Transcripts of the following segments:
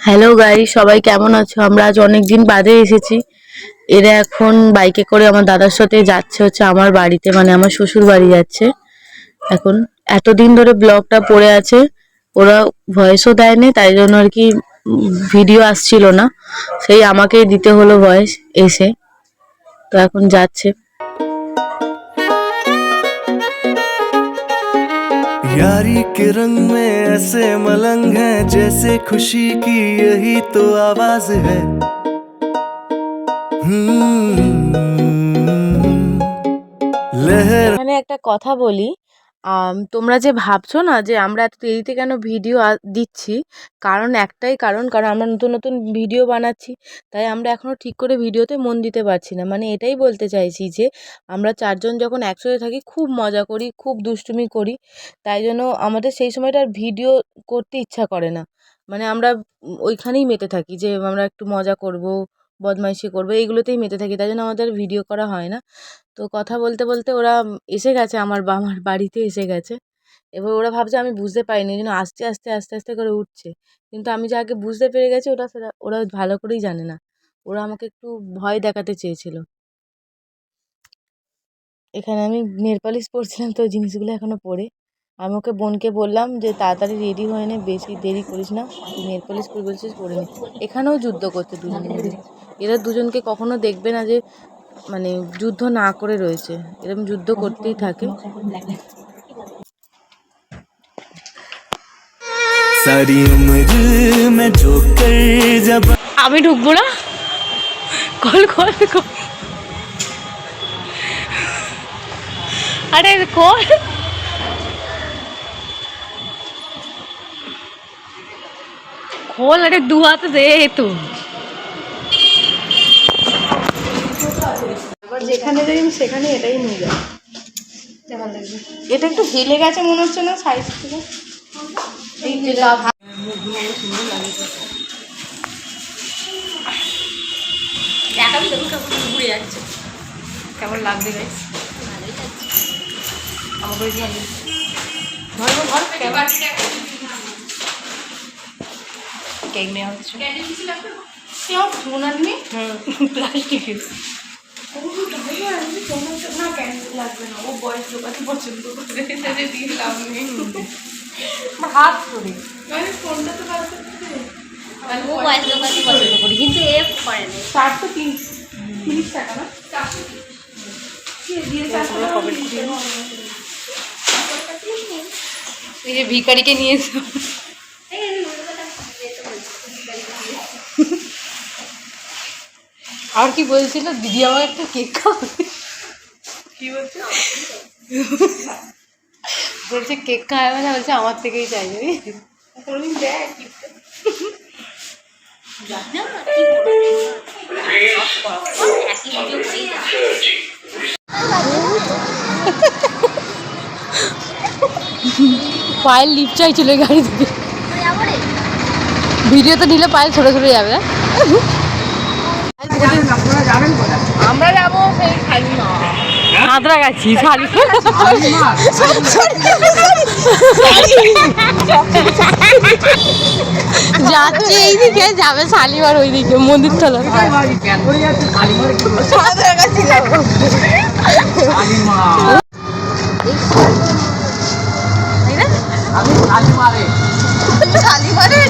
Hello guys, সবাই কেমন আছো? আমরা আজ অনেক দিন বাদে এসেছি। এরা এখন বাইকে করে আমার দাদার সাথে যাচ্ছে হচ্ছে আমার বাড়িতে, মানে আমার শ্বশুর বাড়ি যাচ্ছে। এখন এতদিন ধরে ব্লগটা পড়ে আছে, ওরা ভয়েসও দেয়নি, তাই জন্য আর কি ভিডিও আসছিল না, সেই আমাকেই দিতে হলো ভয়েস এসে। তো এখন যাচ্ছে। यारी के रंग में ऐसे मलंग है जैसे खुशी की यही तो आवाज है। लहर মানে একটা কথা বলি, তোমরা যে ভাবছো না যে আমরা এত দেরিতে কেন ভিডিও দিচ্ছি, কারণ একটাই কারণ আমরা নতুন নতুন ভিডিও বানাচ্ছি, তাই আমরা এখনও ঠিক করে ভিডিওতে মন দিতে পারছি না। মানে এটাই বলতে চাইছি যে আমরা চারজন যখন একসাথে থাকি খুব মজা করি, খুব দুষ্টুমি করি, তাই জন্য আমাদের সেই সময়টা আর ভিডিও করতে ইচ্ছা করে না। মানে আমরা ওইখানেই মেতে থাকি যে আমরা একটু মজা করব, বদমাইশি করবো, এইগুলোতেই মেতে থাকি, তাই জন্য আমাদের ভিডিও করা হয় না। তো কথা বলতে বলতে ওরা এসে গেছে, আমার বাড়িতে এসে গেছে। এবার ওরা ভাবছে আমি বুঝতে পারিনি, এই জন্য আস্তে আস্তে আস্তে আস্তে করে উঠছে। কিন্তু আমি যা আগে বুঝতে পেরে গেছি, ওরা ভালো করেই জানে না। ওরা আমাকে একটু ভয় দেখাতে চেয়েছিল। এখানে আমি নেল পালিশ পরছিলাম, তো জিনিসগুলো এখনো পরে আমি ওকে বোনকে বললাম যে তাড়াতাড়ি রেডি হয়ে নে, বেশি দেরি করিস না, তুই নেল পালিশ পরে বলছিস পরে নে। এখানেও যুদ্ধ করছে দুজনে মিলে। এরা দুজনকে কখনো দেখবে না যে মানে যুদ্ধ না করে রয়েছে, এরকম যুদ্ধ করতেই থাকে। सारी उम्र में जो कर जब আমি ঢুকবো না, কল কল কল, আরে কল খোল, আরে দু হাত দে তো। এবার যেখানে যাই আমি সেখানে এটাই নিয়ে যাই। কেমন লাগবে? এটা একটু হেলে গেছে মনে হচ্ছে না সাইজ থেকে? এই সুন্দর লাগে। দেখাবি দেখুন কেমন ঘুরে যাচ্ছে, কেমন লাগবে গাইস? আমাকে কেক নেওয়া হচ্ছে, ফোন আনবি প্লাস্টিকের না, ক্যান্ডেল লাগবে না, ও বয়স লোকাতে পছন্দ করে, দিয়ে লাভ নেই। হাত ধরে ফোনটা তো ও বয়স লোকাতে পছন্দ করি, কিন্তু এ করে না। 430 টাকা না, এই যে ভিখারিকে নিয়ে এসো। আর কি বলছিল দিদি, আমার একটা কেক খাওয়াবে। কি বলছে? বলছে কেক খাওয়াবে না, বলছে আমার থেকেই চাই। পায়েল লিপ চাইছিল গাড়ি থেকে, ভিডিও তো নিলে পায়েল ছোট ছোট যাবে। আমরা যাবো সেই সাঁতরাগাছি, যাচ্ছে এইদিকে, যাবে শালিমার ওইদিকে মন্দির তলা। সাঁতরাগাছি যাবো। শালিমারে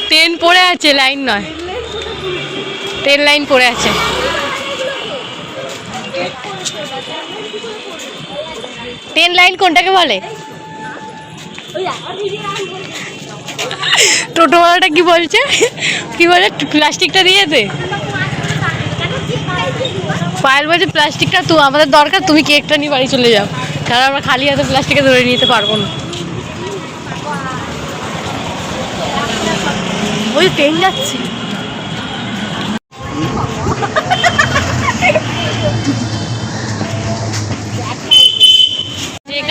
ট্রেন পড়ে আছে, লাইন নয়, ট্রেন লাইন পড়ে আছে। ট্রেন লাইন কোনটাকে বলে? টোটোওয়ালাটা কি বলছে, কি বলে প্লাস্টিকটা দিয়ে দে। পায়েল বলছে প্লাস্টিকটা তো আমাদের দরকার, তুমি কেকটা নিয়ে বাড়ি চলে যাও, কারণ আমরা খালি হাতে প্লাস্টিকে ধরে নিতে পারবো না। ওই ট্রেন যাচ্ছে।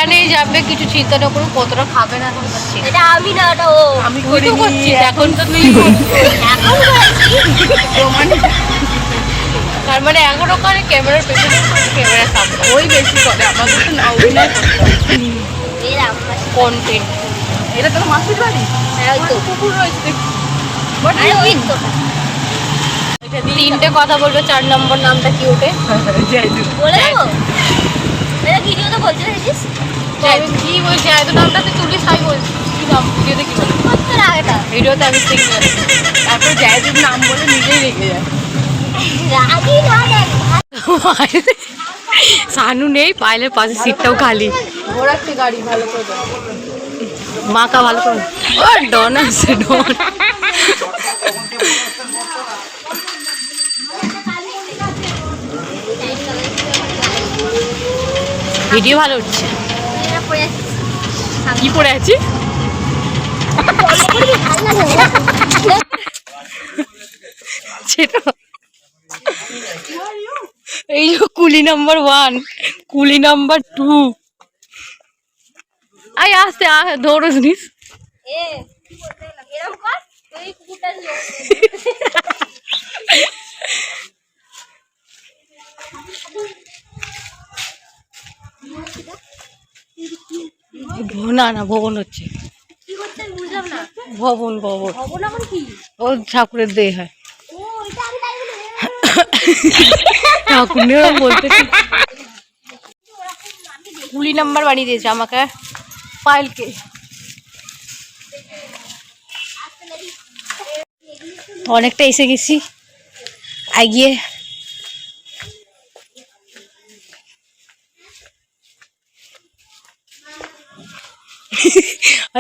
এখানেই যাবে, কিছু চিন্তা না করুন। কতটা খাবে না এখন করছি, এটা আমি না, এটা ও। আমি তুই তো করছিস এখন, তো তুই এখন তার মানে এখন ওখানে ক্যামেরার পেছনে ক্যামেরার সামনে ওই বেশি করে, আমাদের তো না অভিনয় কন্টেন্ট। এটা তোর মাসির বাড়ি? হ্যাঁ, ওই তো। কুকুর রয়েছে দেখছি। আরে ওই তো। তিনটে কথা বলবে, 4 নম্বর নামটা কি ওঠে? বলে দেবো? এটা ভিডিওতে বলতে দেখিস? কি বলছি, এত নামটা তুই তুলিস, আমি বলছি কি নাম ভিডিওতে কি বলবি? কতটা আগেটা? ভিডিওতে আমি সিগন্যাল তারপর জায়দুর নাম বলে নিজেই রেগে যায়। রাগি না দেখ। সানু নেই, পাইলের পাশে সিটটাও খালি। ঘোরাচ্ছে গাড়ি ভালো করে দাও। মাকা ভালো করে। ও ডন আছে, ডন। ভিডিও ভালো উঠছে। এটা পড়ে আছে। কি পরে আছি? ভালো লাগে না? সেটা এই যে কুলি নাম্বার 1, কুলি নাম্বার 2। আই আস্তে দৌড়স নিস। এ কি বলতে গেলাম? এরকম কর, তুই কুকুরটা না না, ভবন হচ্ছে। কি করতে আমি বুঝলাম না। ভবন ভবন হবো না মানে কি? ও ঠাকুরের দেহ হয়। ও এটা আমি তাই বলি। ঠাকুরের বলতে কুলি নাম্বার বানিয়ে দিয়েছে আমাকে, পায়েলকে। অনেকটা এসে গেছি এগিয়ে।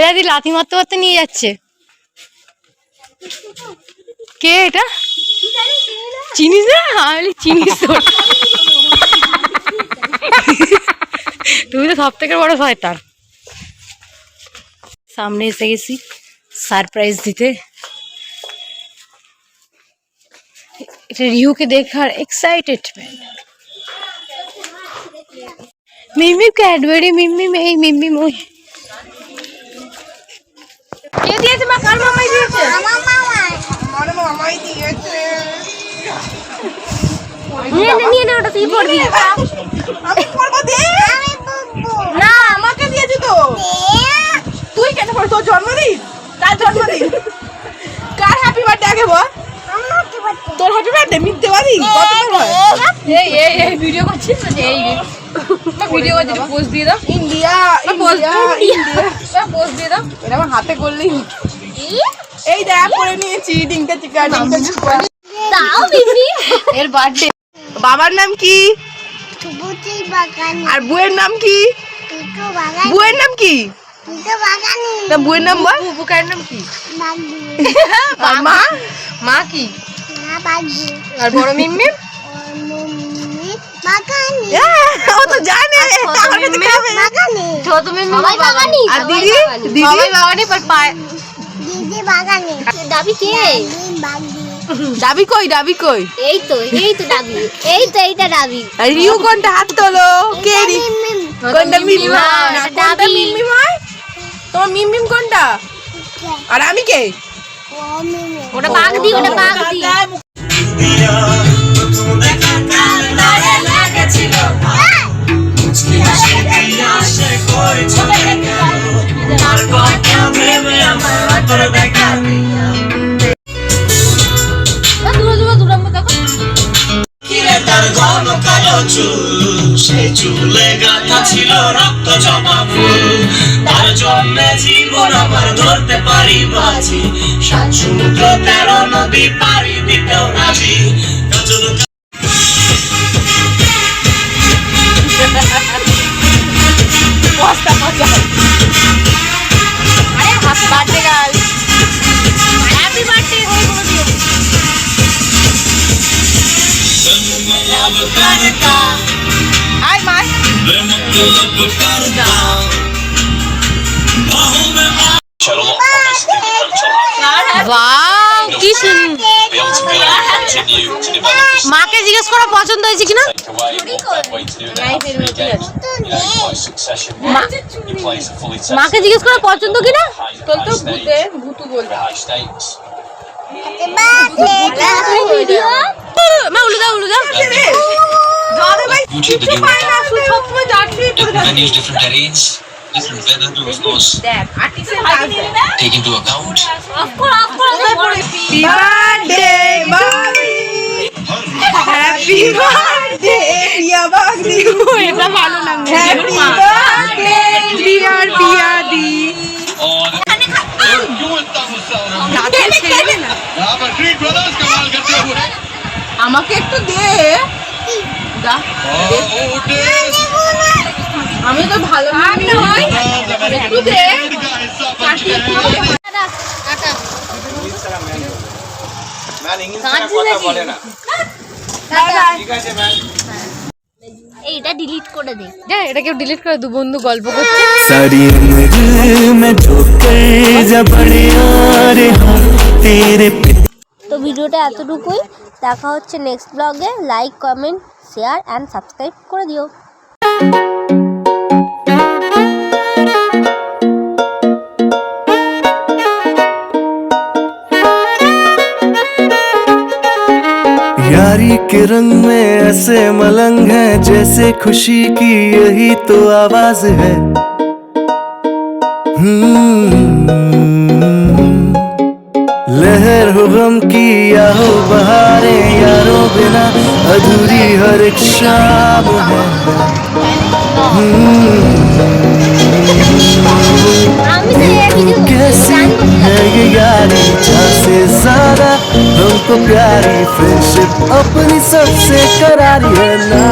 দাদি লাথি মারতে মারতে নিয়ে যাচ্ছে। কে এটা? চিনিস না? আমি চিনিস তো। তুমি তো সব থেকে বড় শয়তান। সামনে এসে গেছি সারপ্রাইজ দিতে। এটা রিহুকে দেখার এক্সাইটেড। মিমি ক্যাডবেরি, মিমি এই মিমি ওই কে দিয়েছে? মা কার মামাই দিয়েছে? আমার মামা। আমার মামাই দিয়েছে। নিয়ে নে, ওটা তুই পড়বি। আমি পড়বো দে। আমি বুবু। না আমাকে দিয়েছে তো। তুই কেন পড়? তোর জন্মদিন? কার জন্মদিন? কার হ্যাপি বার্থডে আগে বল? তোর হ্যাপি বার্থডে মিথ্যে বাড়ি কতবার হয়? এই এই এই ভিডিও করছিস না? এই ভিডিও করছিস, পোস্ট দিয়ে দাও। ইন্ডিয়া ইন্ডিয়া ইন্ডিয়া পোস্ট দিয়ে দাও। এটা আমার হাতে করলেই হতো। এই দেখ করে নিয়েছি ডিংটা চিকা ডিংটা চিকা। দাও বিবি। এর বার্থডে। বাবার নাম কি? সুবুতি বাগানি। আর বউয়ের নাম কি? পিকু বাগানি। বউয়ের নাম কি? পিকু বাগানি। তা বউয়ের নাম বল। বুকার নাম কি? বাগি। আর মা? মা কি? না বাগি। আর বড় মিম্মি? মম্মি বাগানি। ও তো জানে আমার কাছে খাবে। বাগানি। ছোট মিম্মি সবাই বাগানি। আর দিদি দিদি সবাই বাগানি, পর পায়। দিদি বাগানি। দাবি কে? বাগি। ডাবি কই ডাবি কই? এই তো ডাবি। এইটা ডাবি। আর রিউ কোনটা হাত তোলো? কে রি? মিম। কোনটা মিমি মা, না এটা কোনটা ডাবি। মিমি হয়? তোমার মিমিম কোনটা? আর আমি কে? ও মিম। ওটা বাঘ দি, ওটা বাঘ দি। তার ঘন কালো চুল, সেই চুলে গাঁথা ছিল রক্ত জমা ফুল। তার জন্যে জীবন আমার ধরতে পারি বাজি, 7 সমুদ্র 13 নদী পাড়ি দিতেও রাজি। কাজল আরে happy birthday girl, happy birthday হয়ে বলে দিও। আই মাই वाओ, কি সুন্দর। continue to develop this মাকে জিজ্ঞেস করো পছন্দ হয়েছে কিনা। take away what better way to do it than have 3 games, by succession. You play a fully tested মাকে জিজ্ঞেস করো পছন্দ কিনা। তোর তো ভূতে ভূতু বলতে high stakes. মা উলু দাও উলু দাও। Beauty of the game different venues, different terrains, different weather to of course দেখ আর্টিস্টের কাজ দেখ take into account. এটা ভালো লাগছে। আমাকে একটু দে দা আমি তো ভালো নই একটু দে এইটা ডিলিট করে দে। হ্যাঁ এটা কেউ ডিলিট করে, দু বন্ধু গল্প করছে। सारी उम्र में जो कर जा बड़े यार हम तेरे पे। তো ভিডিওটা এতটুকুই, দেখা হচ্ছে নেক্সট ব্লগে। Like comment share and subscribe করে দিও। यारी के रंग में ऐसे मलंग है जैसे खुशी की यही तो आवाज है। लहर हो गम की या हो बहारें, यारों बिना अधूरी हर एक शाम है। আমি তো এই ভিডিও कैसी है ये यारी, जान से ज्यादा हमको प्यारी, फ्रेंडशिप अपनी सबसे करारी है ना।